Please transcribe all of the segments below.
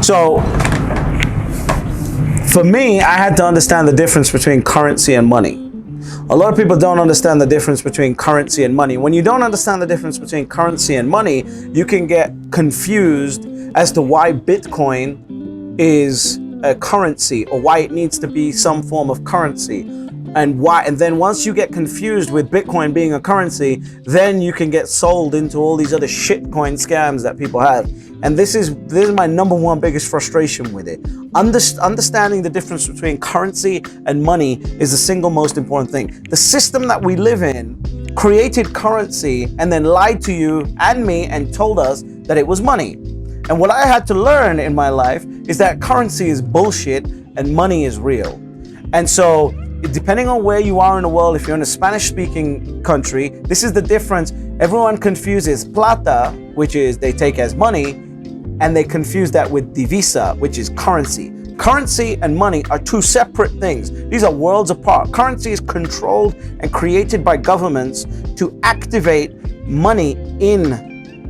So for me, I had to understand the difference between currency and money. A lot of people don't understand the difference between currency and money. When you don't understand the difference between currency and money, you can get confused as to why Bitcoin is a currency or why it needs to be some form of currency. And then once you get confused with Bitcoin being a currency, then you can get sold into all these other shitcoin scams that people have. And this is my number one biggest frustration with it. Understanding the difference between currency and money is the single most important thing. The system that we live in created currency and then lied to you and me and told us that it was money. And what I had to learn in my life is that currency is bullshit and money is real. And so depending on where you are in the world, if you're in a Spanish-speaking country, this is the difference. Everyone confuses plata, which is they take as money, and they confuse that with divisa, which is currency. Currency and money are two separate things. These are worlds apart. Currency is controlled and created by governments to activate money in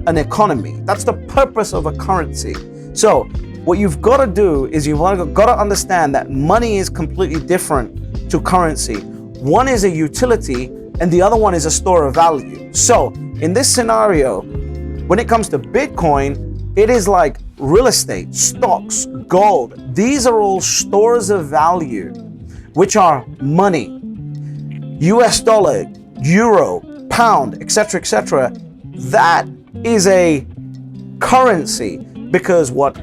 an economy. That's the purpose of a currency. So what you've got to do is you've got to understand that money is completely different to currency. One is a utility and the other one is a store of value. So in this scenario, when it comes to Bitcoin, it is like real estate, stocks, gold. These are all stores of value, which are money, US dollar, euro, pound, etc., etc. That is a currency because what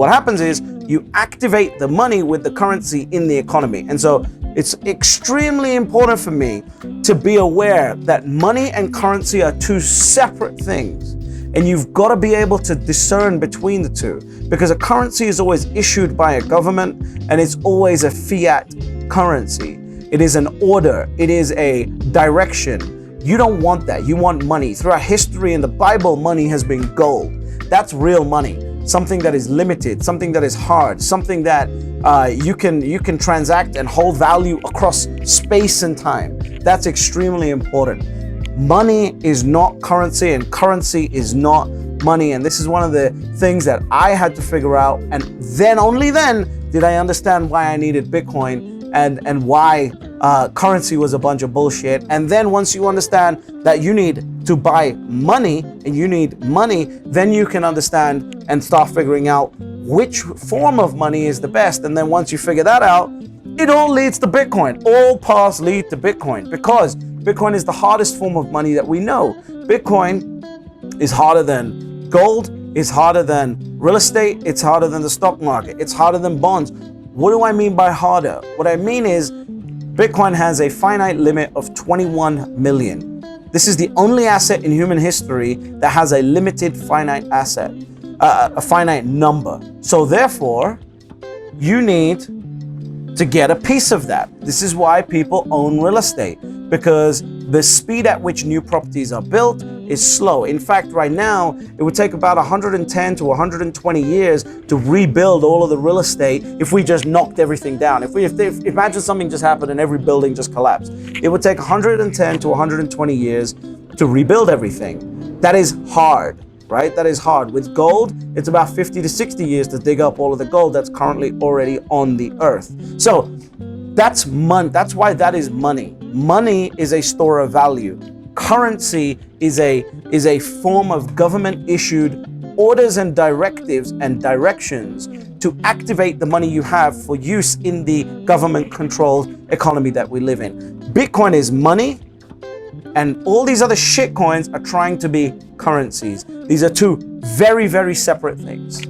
happens is you activate the money with the currency in the economy. And so it's extremely important for me to be aware that money and currency are two separate things. And you've got to be able to discern between the two, because a currency is always issued by a government and it's always a fiat currency. It is an order. It is a direction. You don't want that. You want money. Throughout history in the Bible, money has been gold. That's real money. Something that is limited, something that is hard, something that you can transact and hold value across space and time. That's extremely important. Money is not currency and currency is not money. And this is one of the things that I had to figure out. And then, only then, did I understand why I needed Bitcoin and why currency was a bunch of bullshit. And then once you understand that you need to buy money and you need money, then you can understand and start figuring out which form of money is the best. And then once you figure that out, it all leads to Bitcoin. All paths lead to Bitcoin because Bitcoin is the hardest form of money that we know. Bitcoin is harder than gold, it's harder than real estate, it's harder than the stock market, it's harder than bonds. What do I mean by harder? What I mean is Bitcoin has a finite limit of 21 million. This is the only asset in human history that has a limited finite asset, a finite number. So therefore, you need to get a piece of that. This is why people own real estate, because the speed at which new properties are built is slow. In fact, right now, it would take about 110 to 120 years to rebuild all of the real estate if we just knocked everything down. If imagine something just happened and every building just collapsed. It would take 110 to 120 years to rebuild everything. That is hard, right? That is hard. With gold, it's about 50 to 60 years to dig up all of the gold that's currently already on the earth. So that's money. That's why that is money. Money is a store of value. Currency is a form of government issued orders and directives and directions to activate the money you have for use in the government controlled economy that we live in. Bitcoin is money, and all these other shit coins are trying to be currencies. These are two very, very separate things.